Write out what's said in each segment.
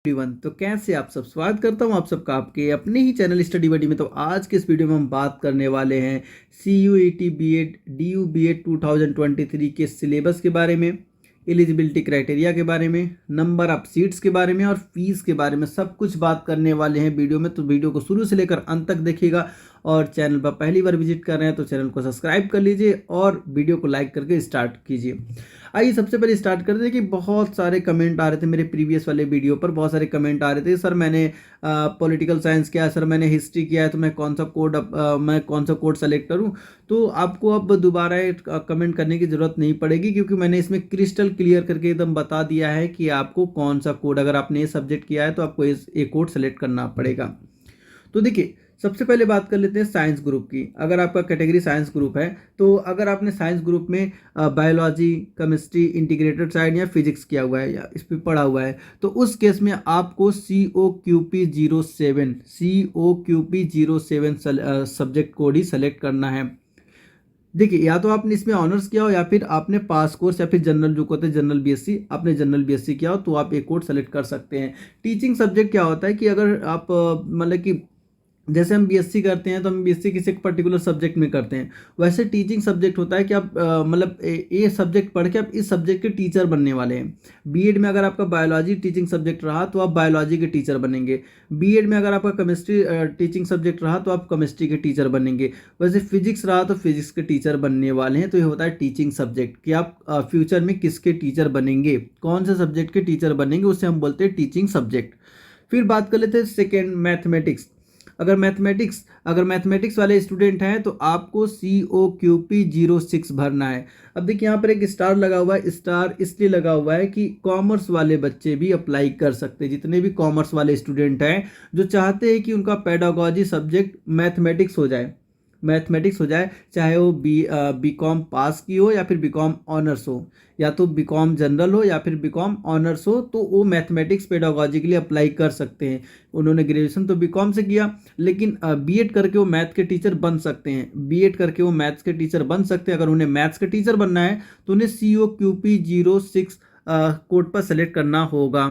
Everyone, तो कैसे आप सब। स्वागत करता हूं आप सबका आपके अपने ही चैनल स्टडी बडी में। तो आज के इस वीडियो में हम बात करने वाले हैं CUET BEd DU BEd 2023 के सिलेबस के बारे में, एलिजिबिलिटी क्राइटेरिया के बारे में, नंबर ऑफ सीट्स के बारे में और फीस के बारे में सब कुछ बात करने वाले हैं वीडियो में। तो वीडियो को शुरू से लेकर अंत तक देखिएगा और चैनल पर पहली बार विजिट कर रहे हैं तो चैनल को सब्सक्राइब कर लीजिए और वीडियो को लाइक करके स्टार्ट कीजिए। आइए सबसे पहले स्टार्ट करते हैं कि बहुत सारे कमेंट आ रहे थे मेरे प्रीवियस वाले वीडियो पर। बहुत सारे कमेंट आ रहे थे, सर मैंने पॉलिटिकल साइंस किया है, सर मैंने हिस्ट्री किया है, तो मैं कौन सा कोड सेलेक्ट करूं। तो आपको अब दोबारा कमेंट करने की ज़रूरत नहीं पड़ेगी, क्योंकि मैंने इसमें क्रिस्टल क्लियर करके एकदम बता दिया है कि आपको कौन सा कोड, अगर आपने ये सब्जेक्ट किया है तो आपको ये कोड सेलेक्ट करना पड़ेगा। तो देखिए, सबसे पहले बात कर लेते हैं साइंस ग्रुप की। अगर आपका कैटेगरी साइंस ग्रुप है तो अगर आपने साइंस ग्रुप में बायोलॉजी, केमिस्ट्री, इंटीग्रेटेड साइंस या फिजिक्स किया हुआ है या इस पर पढ़ा हुआ है, तो उस केस में आपको COQP07 सब्जेक्ट कोड ही सेलेक्ट करना है। देखिए, या तो आपने इसमें ऑनर्स किया हो या फिर आपने पास कोर्स या फिर जनरल, जो कहते हैं जनरल BSc, आपने जनरल BSc किया हो तो आप एक कोड सेलेक्ट कर सकते हैं। टीचिंग सब्जेक्ट क्या होता है कि अगर आप मतलब कि जैसे हम BSc करते हैं तो हम BSc किसी एक पर्टिकुलर सब्जेक्ट में करते हैं, वैसे टीचिंग सब्जेक्ट होता है कि आप मतलब ये सब्जेक्ट पढ़ के आप इस सब्जेक्ट के टीचर बनने वाले हैं। बीएड में अगर आपका बायोलॉजी टीचिंग सब्जेक्ट रहा तो आप बायोलॉजी के टीचर बनेंगे। बीएड में अगर आपका केमिस्ट्री टीचिंग सब्जेक्ट रहा तो आप केमिस्ट्री के टीचर बनेंगे। वैसे फिजिक्स रहा तो फिजिक्स के टीचर बनने वाले हैं। तो ये होता है टीचिंग सब्जेक्ट कि आप फ्यूचर में किसके टीचर बनेंगे, कौन से सब्जेक्ट के टीचर बनेंगे, उसे हम बोलते हैं टीचिंग सब्जेक्ट। फिर बात कर लेते हैं सेकेंड, मैथमेटिक्स। अगर मैथमेटिक्स वाले स्टूडेंट हैं तो आपको COQP06 भरना है। अब देखिए, यहाँ पर एक स्टार लगा हुआ है। स्टार इसलिए लगा हुआ है कि कॉमर्स वाले बच्चे भी अप्लाई कर सकते हैं। जितने भी कॉमर्स वाले स्टूडेंट हैं जो चाहते हैं कि उनका पेडागोजी सब्जेक्ट मैथमेटिक्स हो जाए, चाहे वो BCom पास की हो या फिर BCom ऑनर्स हो, या तो BCom जनरल हो या फिर BCom ऑनर्स हो, तो वो मैथमेटिक्स पेडागोजी के लिए अप्लाई कर सकते हैं। उन्होंने ग्रेजुएशन तो BCom से किया, लेकिन बीएड करके वो मैथ के टीचर बन सकते हैं। बीएड करके वो मैथ्स के टीचर बन सकते हैं। अगर उन्हें मैथ्स के टीचर बनना है तो उन्हें COQP06 कोड पर सेलेक्ट करना होगा।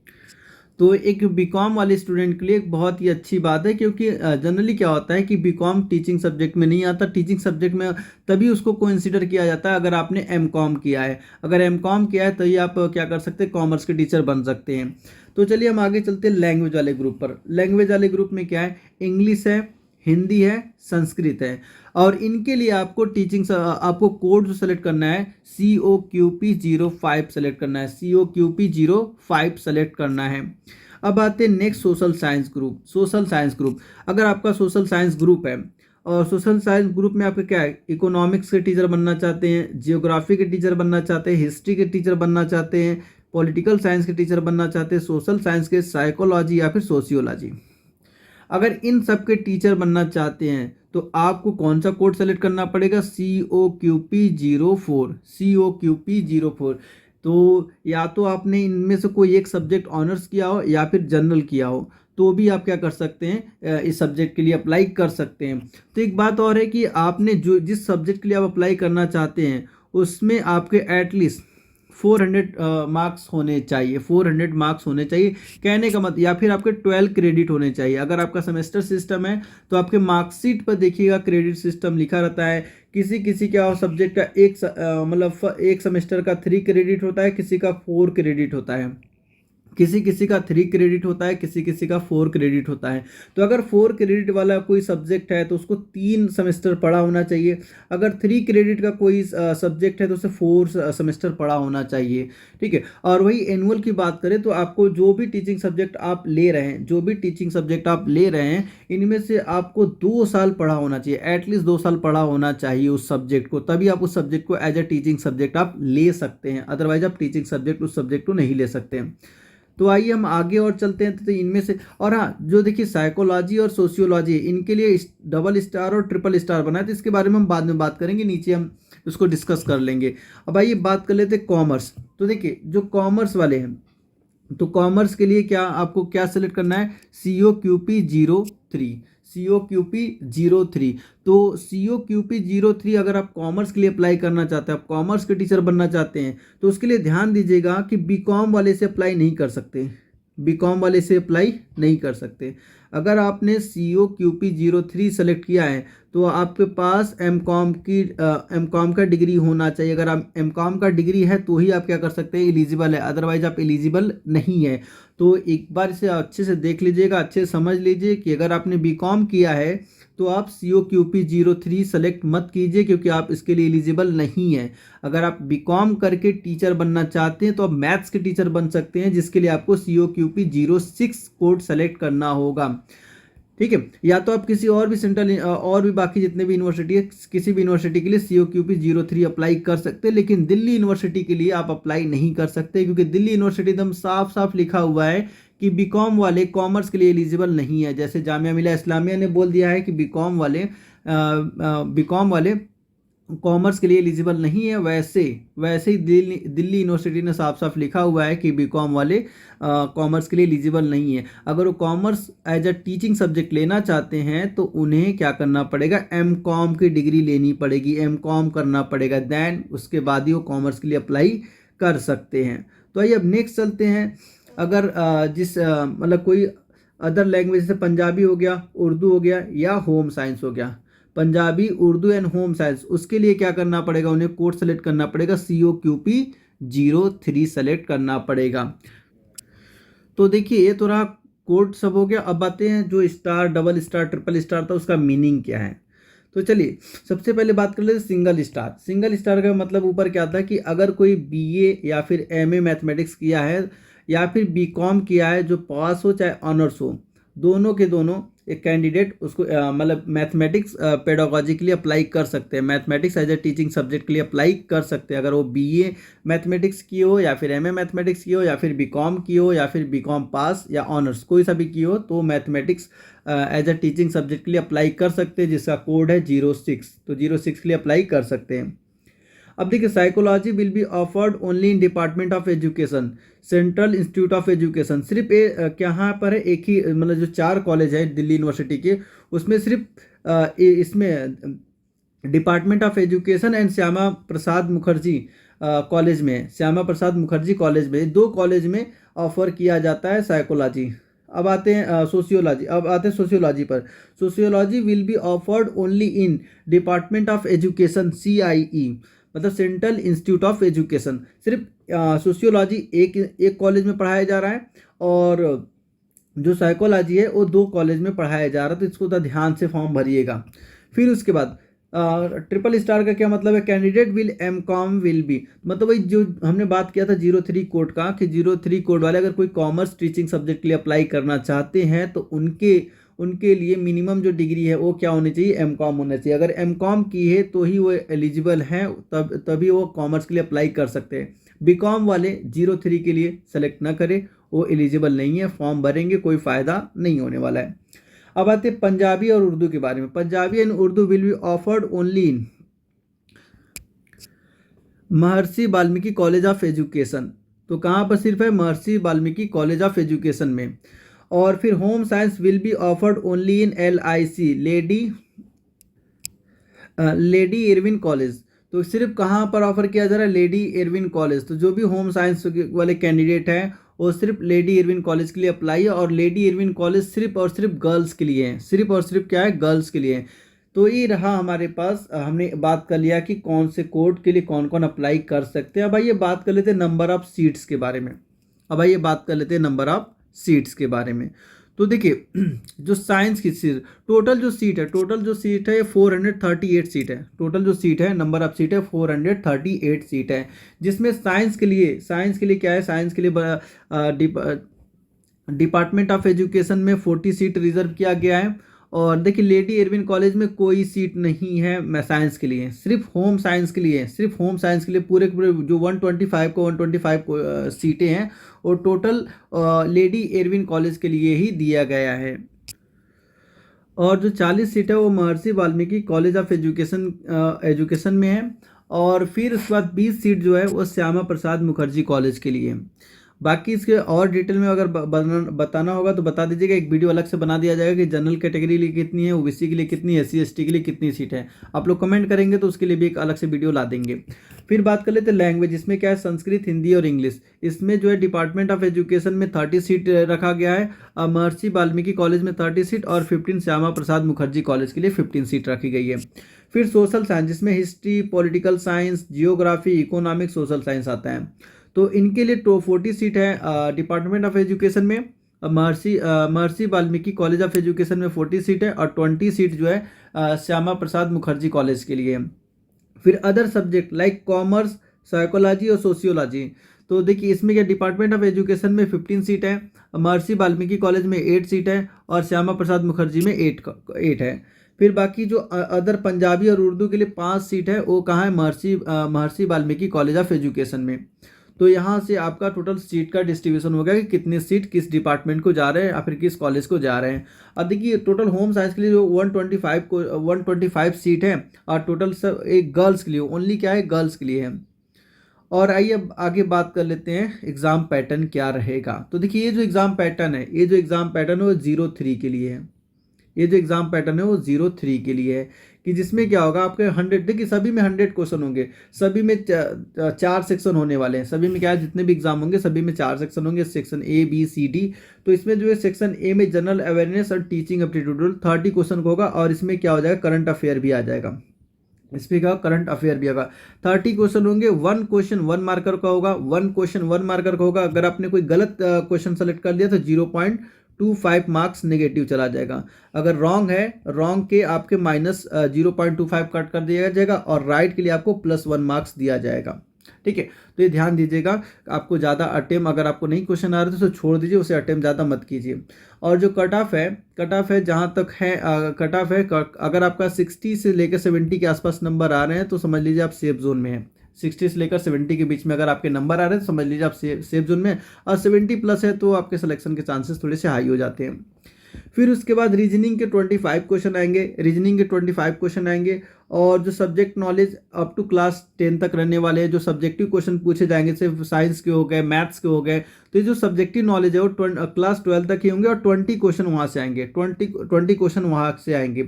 तो एक BCom वाले स्टूडेंट के लिए एक बहुत ही अच्छी बात है, क्योंकि जनरली क्या होता है कि BCom टीचिंग सब्जेक्ट में नहीं आता। टीचिंग सब्जेक्ट में तभी उसको कंसीडर किया जाता है अगर आपने MCom किया है। अगर MCom किया है तो ये आप क्या कर सकते हैं, कॉमर्स के टीचर बन सकते हैं। तो चलिए हम आगे चलते हैं लैंग्वेज वाले ग्रुप पर। लैंग्वेज वाले ग्रुप में क्या है, इंग्लिश है, हिंदी है, संस्कृत है। और इनके लिए आपको कोड जो सेलेक्ट करना है COQP05 सेलेक्ट करना है। COQP05 सेलेक्ट करना है। अब आते हैं नेक्स्ट, सोशल साइंस ग्रुप। अगर आपका सोशल साइंस ग्रुप है और सोशल साइंस ग्रुप में आपका क्या है, इकोनॉमिक्स के टीचर बनना चाहते हैं, जियोग्राफी के टीचर बनना चाहते हैं, हिस्ट्री के टीचर बनना चाहते हैं, पॉलिटिकल साइंस के टीचर बनना चाहते हैं, सोशल साइंस के साइकोलॉजी या फिर सोशियोलॉजी, अगर इन सब के टीचर बनना चाहते हैं तो आपको कौन सा कोड सेलेक्ट करना पड़ेगा, COQP04। तो या तो आपने इनमें से कोई एक सब्जेक्ट ऑनर्स किया हो या फिर जनरल किया हो, तो भी आप क्या कर सकते हैं, इस सब्जेक्ट के लिए अप्लाई कर सकते हैं। तो एक बात और है कि आपने जिस सब्जेक्ट के लिए आप अप्लाई करना चाहते हैं उसमें आपके एटलीस्ट 400 मार्क्स होने चाहिए। 400 मार्क्स होने चाहिए कहने का मत, या फिर आपके 12 क्रेडिट होने चाहिए। अगर आपका सेमेस्टर सिस्टम है तो आपके मार्कशीट पर देखिएगा क्रेडिट सिस्टम लिखा रहता है। किसी किसी का सब्जेक्ट का एक सेमेस्टर का 3 क्रेडिट होता है, किसी का 4 क्रेडिट होता है, किसी किसी का 3 क्रेडिट होता है, किसी किसी का 4 क्रेडिट होता है। तो अगर 4 क्रेडिट वाला कोई सब्जेक्ट है तो उसको 3 सेमेस्टर पढ़ा होना चाहिए। अगर 3 क्रेडिट का कोई सब्जेक्ट है तो उसे 4 सेमेस्टर पढ़ा होना चाहिए। ठीक है। और वही एनुअल की बात करें तो आपको जो भी टीचिंग सब्जेक्ट आप ले रहे हैं इनमें से आपको 2 साल पढ़ा होना चाहिए, एटलीस्ट 2 साल पढ़ा होना चाहिए उस सब्जेक्ट को, तभी आप उस सब्जेक्ट को एज ए टीचिंग सब्जेक्ट आप ले सकते हैं। अदरवाइज आप टीचिंग सब्जेक्ट उस सब्जेक्ट को नहीं ले सकते हैं। तो आइए हम आगे और चलते हैं। तो इनमें से, और हाँ, जो देखिए साइकोलॉजी और सोशियोलॉजी, इनके लिए डबल स्टार और ट्रिपल स्टार बना है, तो इसके बारे में हम बाद में बात करेंगे, नीचे हम उसको डिस्कस कर लेंगे। अब आइए बात कर लेते हैं कॉमर्स। तो देखिए, जो कॉमर्स वाले हैं तो कॉमर्स के लिए आपको क्या सेलेक्ट करना है, COQP03। COQP03। तो COQP03 अगर आप कॉमर्स के लिए अप्लाई करना चाहते हैं, आप कॉमर्स के टीचर बनना चाहते हैं, तो उसके लिए ध्यान दीजिएगा कि BCom वाले से अप्लाई नहीं कर सकते। बीकॉम वाले इसे अप्लाई नहीं कर सकते। अगर आपने COQP03 सेलेक्ट किया है तो आपके पास एमकॉम का डिग्री होना चाहिए। अगर आप एमकॉम का डिग्री है तो ही आप क्या कर सकते हैं, एलिजिबल है, अदरवाइज आप एलिजिबल नहीं है। तो एक बार इसे अच्छे से देख लीजिएगा, अच्छे से समझ लीजिए कि अगर आपने बीकॉम किया है तो आप COQP03 सेलेक्ट मत कीजिए, क्योंकि आप इसके लिए एलिजिबल नहीं है। अगर आप बीकॉम करके टीचर बनना चाहते हैं तो आप मैथ्स के टीचर बन सकते हैं, जिसके लिए आपको COQP06 कोड सेलेक्ट करना होगा। ठीक है, या तो आप किसी और भी सेंट्रल और भी बाकी जितने भी यूनिवर्सिटी है, किसी भी यूनिवर्सिटी के लिए COQP03 अप्लाई कर सकते हैं, लेकिन दिल्ली यूनिवर्सिटी के लिए आप अप्लाई नहीं कर सकते, क्योंकि दिल्ली यूनिवर्सिटी एकदम साफ साफ लिखा हुआ है कि बीकॉम वाले कॉमर्स के लिए एलिजिबल नहीं है। जैसे जामिया मिलिया इस्लामिया ने बोल दिया है कि बीकॉम वाले कॉमर्स के लिए एलिजिबल नहीं है, वैसे ही दिल्ली यूनिवर्सिटी ने साफ साफ लिखा हुआ है कि बीकॉम वाले कॉमर्स के लिए एलिजिबल नहीं है। अगर वो commerce as a teaching subject लेना चाहते हैं तो उन्हें क्या करना पड़ेगा, एमकॉम की डिग्री लेनी पड़ेगी, एमकॉम करना पड़ेगा, देन उसके बाद ही वो कॉमर्स के लिए अप्लाई कर सकते हैं। तो आइए अब नेक्स्ट चलते हैं। अगर मतलब कोई अदर लैंग्वेज से पंजाबी हो गया, उर्दू हो गया या होम साइंस हो गया, Punjabi, Urdu and home science, उसके लिए क्या करना पड़ेगा, उन्हें कोड सेलेक्ट करना पड़ेगा, COQP03 सेलेक्ट करना पड़ेगा। तो देखिए ये तो रहा कोड सब हो गया। अब आते हैं जो star, double star, triple star था उसका मीनिंग क्या है। तो चलिए सबसे पहले बात कर लेते हैं सिंगल स्टार। सिंगल स्टार का मतलब ऊपर क्या था कि अगर कोई BA या फिर MA मैथमेटिक्स किया है या फिर बीकॉम किया है, जो पास हो चाहे ऑनर्स हो, दोनों के दोनों एक कैंडिडेट उसको मतलब मैथमेटिक्स पेडागोजी के लिए अप्लाई कर सकते हैं, mathematics as a teaching subject के लिए अप्लाई कर सकते हैं। अगर वो BA मैथमेटिक्स की हो या फिर MA मैथमेटिक्स की हो या फिर बीकॉम की हो या फिर बीकॉम पास या ऑनर्स कोई सा भी की हो, तो mathematics as a teaching subject के लिए अप्लाई कर सकते हैं, जिसका कोड है 06। तो 06 के लिए अप्लाई कर सकते हैं। अब देखिए psychology will be offered only in department of education, central institute of education. सिर्फ यहाँ पर है एक ही, मतलब जो 4 कॉलेज है दिल्ली यूनिवर्सिटी के, उसमें सिर्फ इसमें department of education and Shyama Prasad Mukherjee college में, श्यामा प्रसाद मुखर्जी कॉलेज में, 2 कॉलेज में ऑफर किया जाता है साइकोलॉजी। अब आते हैं सोशियोलॉजी। अब आते हैं सोशियोलॉजी पर। Sociology will be offered only in department of education CIE, मतलब सेंट्रल इंस्टीट्यूट ऑफ एजुकेशन। सिर्फ सोशियोलॉजी एक कॉलेज में पढ़ाया जा रहा है और जो साइकोलॉजी है वो 2 कॉलेज में पढ़ाया जा रहा है। तो इसको तो ध्यान से फॉर्म भरिएगा। फिर उसके बाद ट्रिपल स्टार का क्या मतलब है, candidate will MCom will be, मतलब वही जो हमने बात किया था 03 कोड का, कि 03 कोड वाले अगर कोई कॉमर्स टीचिंग सब्जेक्ट के लिए अप्लाई करना चाहते हैं तो उनके लिए मिनिमम जो डिग्री है वो क्या होनी चाहिए, एमकॉम होना चाहिए। अगर एमकॉम की है तो ही वो एलिजिबल हैं, तभी वो कॉमर्स के लिए अप्लाई कर सकते हैं। बीकॉम वाले 03 के लिए सेलेक्ट ना करें, वो एलिजिबल नहीं है, फॉर्म भरेंगे कोई फ़ायदा नहीं होने वाला है। अब आते हैं पंजाबी और उर्दू के बारे में। Punjabi and Urdu will be offered only in Maharshi Valmiki college of education. तो कहाँ पर सिर्फ है, महर्षि वाल्मीकि कॉलेज ऑफ एजुकेशन में। और फिर home science will be offered only in LIC, lady Irwin college. तो सिर्फ कहाँ पर ऑफर किया जा रहा है, लेडी इरविन कॉलेज। तो जो भी होम साइंस वाले कैंडिडेट हैं वो सिर्फ लेडी इरविन कॉलेज के लिए अप्लाई है, और लेडी इरविन कॉलेज सिर्फ और सिर्फ गर्ल्स के लिए है, सिर्फ और सिर्फ क्या है, गर्ल्स के लिए है। तो ये रहा हमारे पास, हमने बात कर लिया कि कौन से कोड के लिए कौन कौन अप्लाई कर सकते हैं। अब आइए बात कर लेते हैं नंबर ऑफ सीट्स के बारे में। के बारे में। तो देखिए जो साइंस की सीट, टोटल जो सीट है 438 सीट है। टोटल जो सीट है, नंबर ऑफ सीट है 438 सीट है, जिसमें साइंस के लिए क्या है, साइंस के लिए डिपार्टमेंट ऑफ एजुकेशन में 40 सीट रिजर्व किया गया है। और देखिए लेडी इरविन कॉलेज में कोई सीट नहीं है मैं साइंस के लिए, सिर्फ होम साइंस के लिए पूरे जो 125 सीटें हैं और टोटल लेडी इरविन कॉलेज के लिए ही दिया गया है। और जो 40 सीट है वो महर्षि वाल्मीकि कॉलेज ऑफ एजुकेशन में है। और फिर उसके बाद 20 सीट जो है वो श्यामा प्रसाद मुखर्जी कॉलेज के लिए। बाकी इसके और डिटेल में अगर बताना होगा तो बता दीजिएगा, एक वीडियो अलग से बना दिया जाएगा कि जनरल कैटेगरी के लिए कितनी है, OBC के लिए कितनी है, SC ST के लिए कितनी सीट है। आप लोग कमेंट करेंगे तो उसके लिए भी एक अलग से वीडियो ला देंगे। फिर बात कर लेते हैं लैंग्वेज, इसमें क्या है संस्कृत, हिंदी और इंग्लिश। इसमें जो है डिपार्टमेंट ऑफ एजुकेशन में 30 सीट रखा गया है, महर्षि वाल्मीकि कॉलेज में 30 सीट और 15 श्यामा प्रसाद मुखर्जी कॉलेज के लिए 15 सीट रखी गई है। फिर सोशल साइंस, जिसमें history, political science, geography, economics, social science आता है। तो इनके लिए 40 सीट है डिपार्टमेंट ऑफ एजुकेशन में, महर्षि वाल्मीकि कॉलेज ऑफ एजुकेशन में 40 सीट है और 20 सीट जो है श्यामा प्रसाद मुखर्जी कॉलेज के लिए है। फिर other subject like commerce, psychology और सोशियोलॉजी, तो देखिए इसमें क्या डिपार्टमेंट ऑफ एजुकेशन में 15 सीट है, महर्षि वाल्मीकि कॉलेज में 8 सीट है और श्यामा प्रसाद मुखर्जी में 8 है। फिर बाकी जो अदर पंजाबी और उर्दू के लिए 5 सीट है, वो कहाँ है महर्षि वाल्मीकि कॉलेज ऑफ एजुकेशन में। तो यहाँ से आपका टोटल सीट का डिस्ट्रीब्यूशन हो गया कि कितने सीट किस डिपार्टमेंट को जा रहे हैं या फिर किस कॉलेज को जा रहे हैं। अब देखिए टोटल होम साइंस के लिए जो 125 सीट है और टोटल सब एक गर्ल्स के लिए, ओनली क्या है गर्ल्स के लिए है। और आइए अब आगे बात कर लेते हैं एग्ज़ाम पैटर्न क्या रहेगा। तो देखिए ये जो एग्ज़ाम पैटर्न है, ये जो एग्ज़ाम पैटर्न है वो 03 के लिए है। ये जो एग्ज़ाम पैटर्न है वो 03 के लिए है कि जिसमें क्या होगा आपके 100, देखिए सभी में 100 क्वेश्चन होंगे, सभी में 4 सेक्शन होने वाले हैं। सभी में क्या है जितने भी एग्जाम होंगे सभी में 4 सेक्शन होंगे, section A B C D. तो इसमें जो है सेक्शन ए में जनरल अवेयरनेस और टीचिंग एप्टीट्यूड 30 क्वेश्चन होगा और इसमें क्या हो जाएगा करंट अफेयर भी आ जाएगा। इसमें क्या करंट अफेयर भी होगा। 30 क्वेश्चन होंगे, 1 क्वेश्चन 1 मार्कर का होगा, 1 क्वेश्चन 1 मार्कर का होगा। अगर आपने कोई गलत क्वेश्चन सेलेक्ट कर लिया तो 0.25 मार्क्स नेगेटिव चला जाएगा। अगर रॉन्ग है, रॉन्ग के आपके माइनस 0.25 कट कर दिया जाएगा और राइट के लिए आपको +1 मार्क्स दिया जाएगा। ठीक है, तो ये ध्यान दीजिएगा। आपको ज़्यादा अटेम्प्ट अगर आपको नहीं क्वेश्चन आ रहे तो छोड़ दीजिए, उसे अटेम्प्ट ज़्यादा मत कीजिए। और जो कट ऑफ है जहाँ तक है कट ऑफ है, अगर आपका 60 से लेकर 70 के आसपास नंबर आ रहे हैं तो समझ लीजिए आप सेफ जोन में हैं। 60 से लेकर 70 के बीच में अगर आपके नंबर आ रहे हैं तो समझ लीजिए आप सेफ जोन में, और 70+ है तो आपके सिलेक्शन के चांसेस थोड़े से हाई हो जाते हैं। फिर उसके बाद रीजनिंग के 25 क्वेश्चन आएंगे और जो subject knowledge up to class 10 तक रहने वाले हैं, जो सब्जेक्टिव क्वेश्चन पूछे जाएंगे, सिर्फ साइंस के हो गए, मैथ्स के हो गए। तो ये जो सब्जेक्टिव नॉलेज है वो क्लास 12 तक ही होंगे और 20 क्वेश्चन वहाँ से आएंगे, 20 क्वेश्चन वहाँ से आएंगे।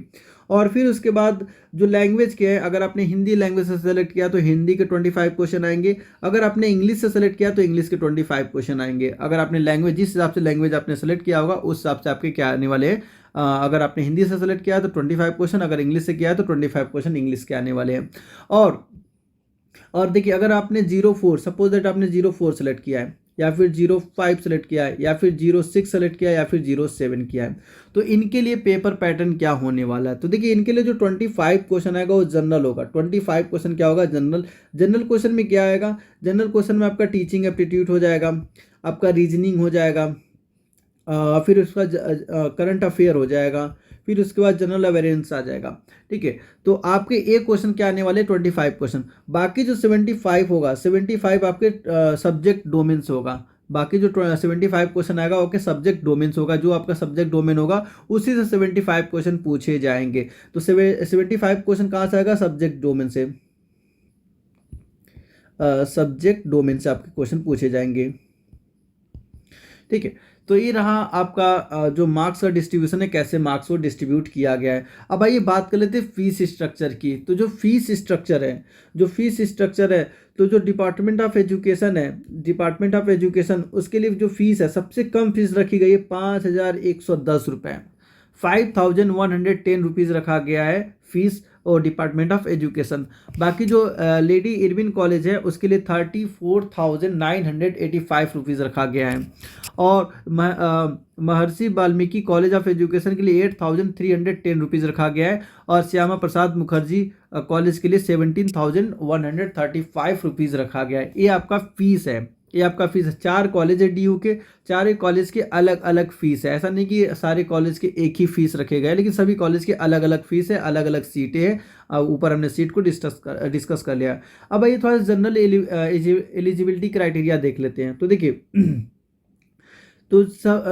और फिर उसके बाद जो लैंग्वेज के हैं, अगर आपने हिंदी लैंग्वेज से सेलेक्ट किया तो हिंदी के 25 क्वेश्चन आएंगे। अगर आपने इंग्लिश से सेलेक्ट किया तो इंग्लिश के 25 क्वेश्चन आएंगे। अगर आपने लैंग्वेज जिस हिसाब से लैंग्वेज आपने सेलेक्ट किया होगा उस हिसाब से आपके क्या आने वाले हैं। अगर आपने हिंदी से सेलेक्ट किया है तो 25 क्वेश्चन, अगर इंग्लिश से किया है तो 25 क्वेश्चन इंग्लिश के आने वाले हैं। और देखिए अगर आपने 04 सपोज दैट आपने 04 सेलेक्ट किया है या फिर 05 सेलेक्ट किया है या फिर 06 सेलेक्ट किया है या फिर 07 किया है, तो इनके लिए पेपर पैटर्न क्या होने वाला है। तो देखिए इनके लिए जो 25 क्वेश्चन आएगा वो जनरल होगा। 25 क्वेश्चन क्या होगा जनरल क्वेश्चन में क्या आएगा, जनरल क्वेश्चन में आपका टीचिंग एप्टीट्यूड हो जाएगा, आपका रीजनिंग हो जाएगा, फिर उसका करंट अफेयर हो जाएगा, फिर उसके बाद जनरल अवेयरनेस आ जाएगा। ठीक है, तो आपके एक क्वेश्चन क्या आने वाले 25 क्वेश्चन। बाकी जो 75 होगा, 75 आपके सब्जेक्ट डोमेन से होगा। बाकी जो 75 क्वेश्चन आएगा वो के सब्जेक्ट डोमेन से होगा। जो आपका सब्जेक्ट डोमेन होगा उसी से 75 क्वेश्चन पूछे जाएंगे। तो 75 क्वेश्चन कहाँ से आएगा, सब्जेक्ट डोमेन से। सब्जेक्ट डोमेन से आपके क्वेश्चन पूछे जाएंगे। ठीक है, तो ये रहा आपका जो मार्क्स का डिस्ट्रीब्यूशन है, कैसे मार्क्स को डिस्ट्रीब्यूट किया गया है। अब आइए बात कर लेते हैं फीस स्ट्रक्चर की। तो जो फीस स्ट्रक्चर है तो जो डिपार्टमेंट ऑफ एजुकेशन उसके लिए जो फीस है, सबसे कम फीस रखी गई है 5,110 रुपये, 5,110 रुपीज़ रखा गया है फीस और डिपार्टमेंट ऑफ एजुकेशन। बाकी जो लेडी इरविन कॉलेज है उसके लिए 34,985 रुपीज़ रखा गया है। और महर्षि वाल्मीकि कॉलेज ऑफ एजुकेशन के लिए 8,310 रुपीज़ रखा गया है। और श्यामा प्रसाद मुखर्जी कॉलेज के लिए 17,135 रुपीज़ रखा गया है। ये आपका फीस है, ये आपका फीस है। 4 कॉलेज है DU के, 4 कॉलेज के अलग अलग फीस है। ऐसा नहीं कि सारे कॉलेज के एक ही फीस रखे गए, लेकिन सभी कॉलेज के अलग अलग फीस है, अलग अलग सीटें हैं। ऊपर हमने सीट को डिस्कस कर लिया। अब आइए थोड़ा जनरल एलिजिबिलिटी क्राइटेरिया देख लेते हैं। तो देखिए तो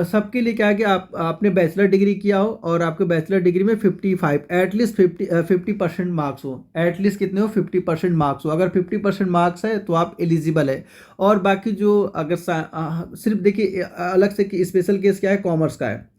सबके लिए क्या है कि आपने बैचलर डिग्री किया हो और आपके बैचलर डिग्री में 55 एटलीस्ट 50% मार्क्स हो। एटलीस्ट कितने हो, 50% मार्क्स हो। अगर 50% मार्क्स है तो आप एलिजिबल है। और बाकी जो अगर सिर्फ देखिए अलग से स्पेशल केस क्या है, कॉमर्स का है।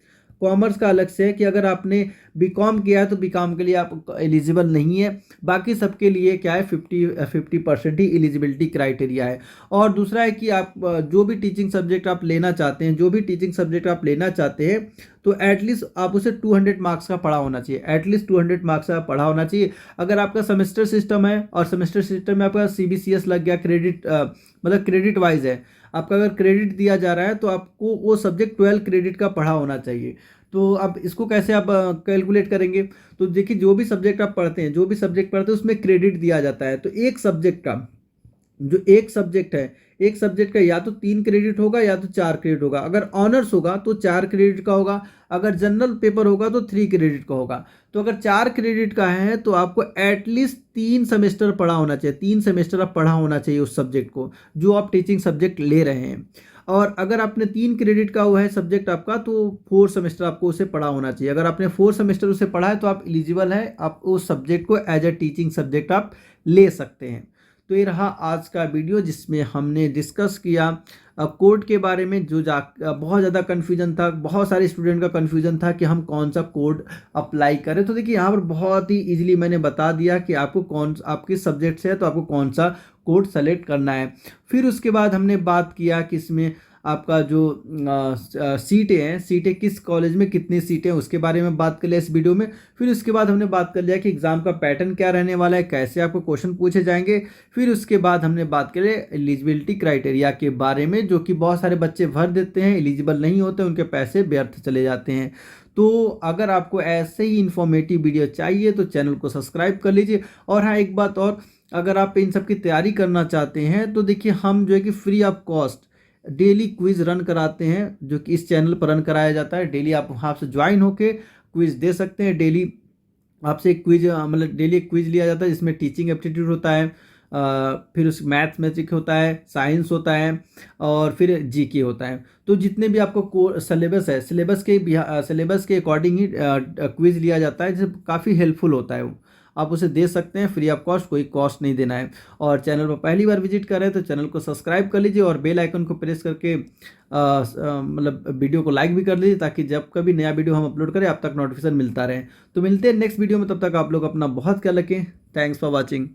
कॉमर्स का अलग से है कि अगर आपने बीकॉम किया है तो बीकॉम के लिए आप एलिजिबल नहीं है, बाकी सबके लिए क्या है 50% ही एलिजिबिलिटी क्राइटेरिया है। और दूसरा है कि आप जो भी टीचिंग सब्जेक्ट आप लेना चाहते हैं, जो भी टीचिंग सब्जेक्ट आप लेना चाहते हैं, तो एटलीस्ट आप उसे 200 मार्क्स का पढ़ा होना चाहिए, एटलीस्ट 200 मार्क्स का पढ़ा होना चाहिए। अगर आपका सेमेस्टर सिस्टम है और सेमेस्टर सिस्टम में आपका CBCS लग गया, क्रेडिट मतलब क्रेडिट वाइज है, आपका अगर क्रेडिट दिया जा रहा है तो आपको वो सब्जेक्ट 12 क्रेडिट का पढ़ा होना चाहिए। तो अब इसको कैसे आप कैलकुलेट करेंगे? तो देखिए, जो भी सब्जेक्ट आप पढ़ते हैं, जो भी सब्जेक्ट पढ़ते हैं उसमें क्रेडिट दिया जाता है। तो एक सब्जेक्ट का जो एक सब्जेक्ट है, एक सब्जेक्ट का या तो 3 क्रेडिट होगा या तो 4 क्रेडिट होगा। अगर ऑनर्स होगा तो 4 क्रेडिट का होगा, अगर जनरल पेपर होगा तो 3 क्रेडिट का होगा। तो अगर 4 क्रेडिट का है तो आपको एटलीस्ट 3 सेमेस्टर पढ़ा होना चाहिए, 3 सेमेस्टर आप पढ़ा होना चाहिए उस सब्जेक्ट को जो आप टीचिंग सब्जेक्ट ले रहे हैं। और अगर आपने 3 क्रेडिट का हुआ है सब्जेक्ट आपका, तो 4 सेमेस्टर आपको उसे पढ़ा होना चाहिए। अगर आपने 4 सेमेस्टर उसे पढ़ा है तो आप एलिजिबल है, आप उस सब्जेक्ट को एज ए टीचिंग सब्जेक्ट आप ले सकते हैं। तो ये रहा आज का वीडियो जिसमें हमने डिस्कस किया कोड के बारे में, जो बहुत ज़्यादा कन्फ्यूजन था, बहुत सारे स्टूडेंट का कन्फ्यूजन था कि हम कौन सा कोड अप्लाई करें। तो देखिए, यहाँ पर बहुत ही इजीली मैंने बता दिया कि आपको आपके सब्जेक्ट से है तो आपको कौन सा कोड सेलेक्ट करना है। फिर उसके बाद हमने बात किया कि इसमें आपका जो सीटें हैं, सीटें किस कॉलेज में कितनी सीटें हैं उसके बारे में बात कर लिया इस वीडियो में। फिर उसके बाद हमने बात कर लिया कि एग्ज़ाम का पैटर्न क्या रहने वाला है, कैसे आपको क्वेश्चन पूछे जाएंगे। फिर उसके बाद हमने बात करी एलिजिबिलिटी क्राइटेरिया के बारे में, जो कि बहुत सारे बच्चे भर देते हैं, एलिजिबल नहीं होते, उनके पैसे व्यर्थ चले जाते हैं। तो अगर आपको ऐसे ही इन्फॉर्मेटिव वीडियो चाहिए तो चैनल को सब्सक्राइब कर लीजिए। और हाँ, एक बात और, अगर आप इन सब की तैयारी करना चाहते हैं तो देखिए, हम जो है कि free of cost daily quiz run कराते हैं, जो कि इस चैनल पर रन कराया जाता है। डेली आप वहाँ से ज्वाइन होके क्विज दे सकते हैं। डेली आपसे एक क्विज मतलब डेली एक क्विज लिया जाता है जिसमें टीचिंग एप्टीट्यूड होता है, फिर उस मैथमेटिक्स होता है, साइंस होता है और फिर जीके होता है। तो जितने भी आपको सिलेबस है, सिलेबस के अकॉर्डिंग ही क्विज लिया जाता है, जिससे काफ़ी हेल्पफुल होता है वो। आप उसे दे सकते हैं फ्री ऑफ कॉस्ट, कोई कॉस्ट नहीं देना है। और चैनल पर पहली बार विजिट कर रहे हैं तो चैनल को सब्सक्राइब कर लीजिए और बेल आइकन को प्रेस करके मतलब वीडियो को लाइक भी कर लीजिए, ताकि जब कभी नया वीडियो हम अपलोड करें आप तक नोटिफिकेशन मिलता रहे। तो मिलते हैं नेक्स्ट वीडियो में, तब तक आप लोग अपना बहुत ख्याल रखें। Thanks for watching.